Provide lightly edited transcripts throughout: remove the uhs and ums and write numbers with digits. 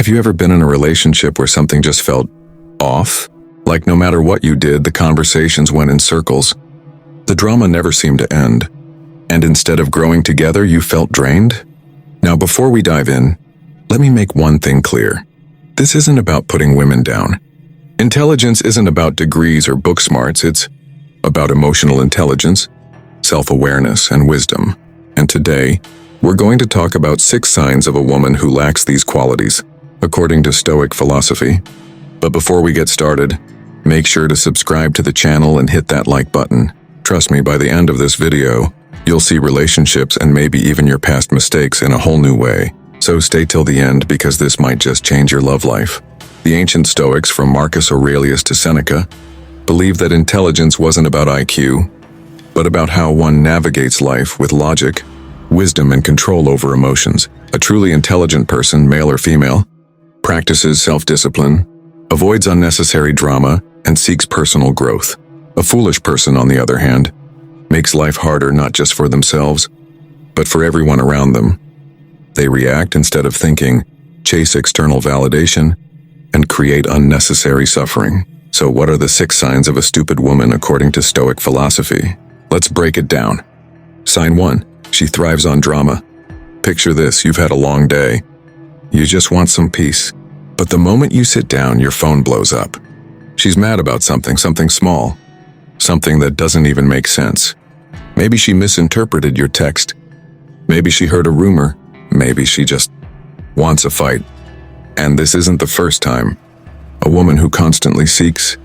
Have you ever been in a relationship where something just felt off? Like no matter what you did, the conversations went in circles. The drama never seemed to end. And instead of growing together, you felt drained? Now, before we dive in, let me make one thing clear. This isn't about putting women down. Intelligence isn't about degrees or book smarts, it's about emotional intelligence, self-awareness, and wisdom. And today, we're going to talk about 6 signs of a woman who lacks these qualities, according to Stoic philosophy. But before we get started, make sure to subscribe to the channel and hit that like button. Trust me, by the end of this video, you'll see relationships and maybe even your past mistakes in a whole new way. So stay till the end because this might just change your love life. The ancient Stoics, from Marcus Aurelius to Seneca, believed that intelligence wasn't about IQ, but about how one navigates life with logic, wisdom, and control over emotions. A truly intelligent person, male or female, practices self-discipline, avoids unnecessary drama, and seeks personal growth. A foolish person, on the other hand, makes life harder not just for themselves, but for everyone around them. They react instead of thinking, chase external validation, and create unnecessary suffering. So what are the 6 signs of a stupid woman according to Stoic philosophy? Let's break it down. Sign 1. She thrives on drama. Picture this, you've had a long day. You just want some peace. But the moment you sit down, your phone blows up. She's mad about something small, something that doesn't even make sense. Maybe she misinterpreted your text. Maybe she heard a rumor. Maybe she just wants a fight. And this isn't the first time. A woman who constantly seeks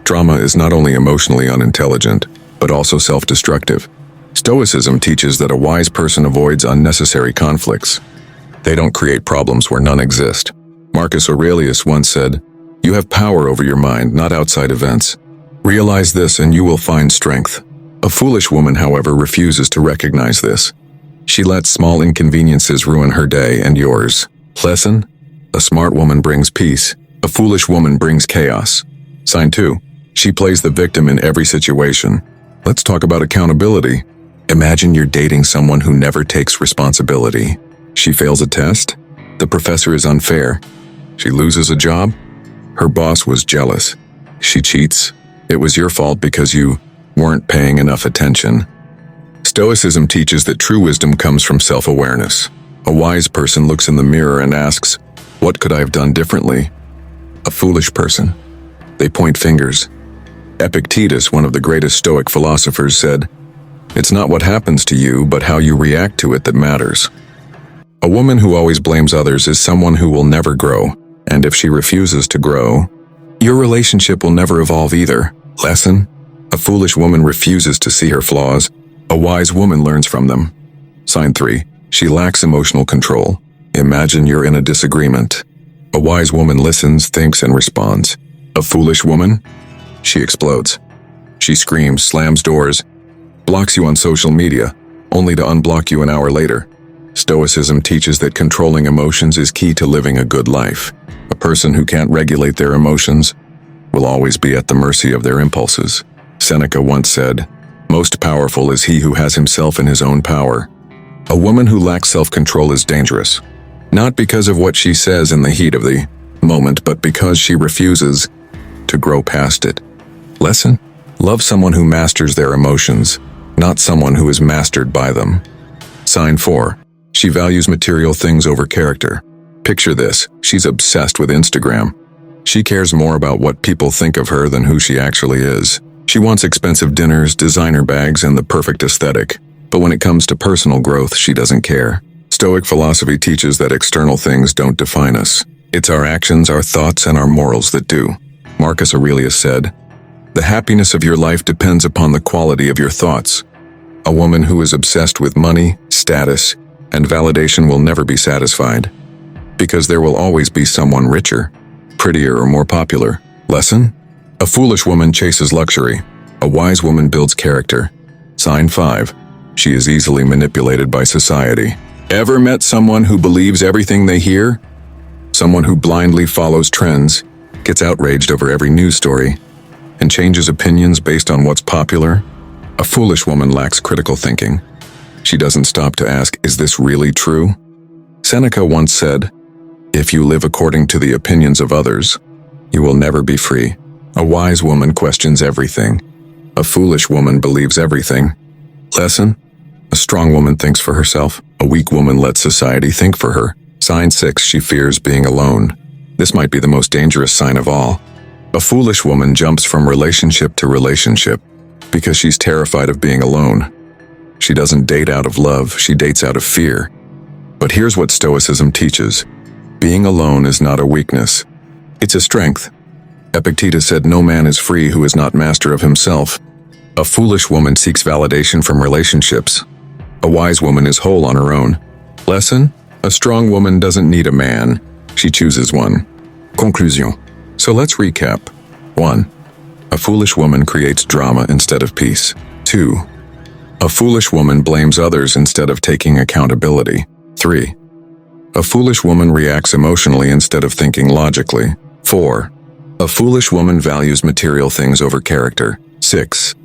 drama is not only emotionally unintelligent, but also self-destructive. Stoicism teaches that a wise person avoids unnecessary conflicts. They don't create problems where none exist. Marcus Aurelius once said, "You have power over your mind, not outside events. Realize this and you will find strength." A foolish woman, however, refuses to recognize this. She lets small inconveniences ruin her day and yours. Lesson: a smart woman brings peace. A foolish woman brings chaos. Sign 2. She plays the victim in every situation. Let's talk about accountability. Imagine you're dating someone who never takes responsibility. She fails a test. The professor is unfair. She loses a job. Her boss was jealous. She cheats. It was your fault because you weren't paying enough attention. Stoicism teaches that true wisdom comes from self-awareness. A wise person looks in the mirror and asks, "What could I have done differently?" A foolish person, they point fingers. Epictetus, one of the greatest Stoic philosophers, said, "It's not what happens to you, but how you react to it that matters." A woman who always blames others is someone who will never grow, and if she refuses to grow, your relationship will never evolve either. Lesson: a foolish woman refuses to see her flaws. A wise woman learns from them. Sign 3. She lacks emotional control. Imagine you're in a disagreement. A wise woman listens, thinks, and responds. A foolish woman? She explodes. She screams, slams doors, blocks you on social media, only to unblock you an hour later. Stoicism teaches that controlling emotions is key to living a good life. A person who can't regulate their emotions will always be at the mercy of their impulses. Seneca once said, "Most powerful is he who has himself in his own power." A woman who lacks self-control is dangerous, not because of what she says in the heat of the moment, but because she refuses to grow past it. Lesson: love someone who masters their emotions, not someone who is mastered by them. Sign 4. She values material things over character. Picture this, she's obsessed with Instagram. She cares more about what people think of her than who she actually is. She wants expensive dinners, designer bags, and the perfect aesthetic. But when it comes to personal growth, she doesn't care. Stoic philosophy teaches that external things don't define us. It's our actions, our thoughts, and our morals that do. Marcus Aurelius said, "The happiness of your life depends upon the quality of your thoughts." A woman who is obsessed with money, status, and validation will never be satisfied, because there will always be someone richer, prettier, or more popular. Lesson: a foolish woman chases luxury. A wise woman builds character. Sign 5. She is easily manipulated by society. Ever met someone who believes everything they hear? Someone who blindly follows trends, gets outraged over every news story, and changes opinions based on what's popular? A foolish woman lacks critical thinking. She doesn't stop to ask, is this really true? Seneca once said, If you live according to the opinions of others, you will never be free. A wise woman questions everything. A foolish woman believes everything. Lesson: a strong woman thinks for herself. A weak woman lets society think for her. Sign 6, she fears being alone. This might be the most dangerous sign of all. A foolish woman jumps from relationship to relationship because she's terrified of being alone. She doesn't date out of love, she dates out of fear. But here's what Stoicism teaches. Being alone is not a weakness. It's a strength. Epictetus said, "No man is free who is not master of himself." A foolish woman seeks validation from relationships. A wise woman is whole on her own. Lesson: a strong woman doesn't need a man. She chooses one. Conclusion. So let's recap. 1. A foolish woman creates drama instead of peace. 2. A foolish woman blames others instead of taking accountability. 3. A foolish woman reacts emotionally instead of thinking logically. 4. A foolish woman values material things over character. 6.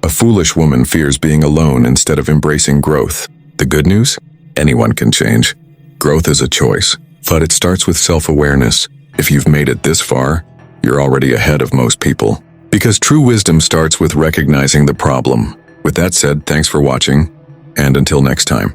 A foolish woman fears being alone instead of embracing growth. The good news? Anyone can change. Growth is a choice, but it starts with self-awareness. If you've made it this far, you're already ahead of most people. Because true wisdom starts with recognizing the problem. With that said, thanks for watching, and until next time.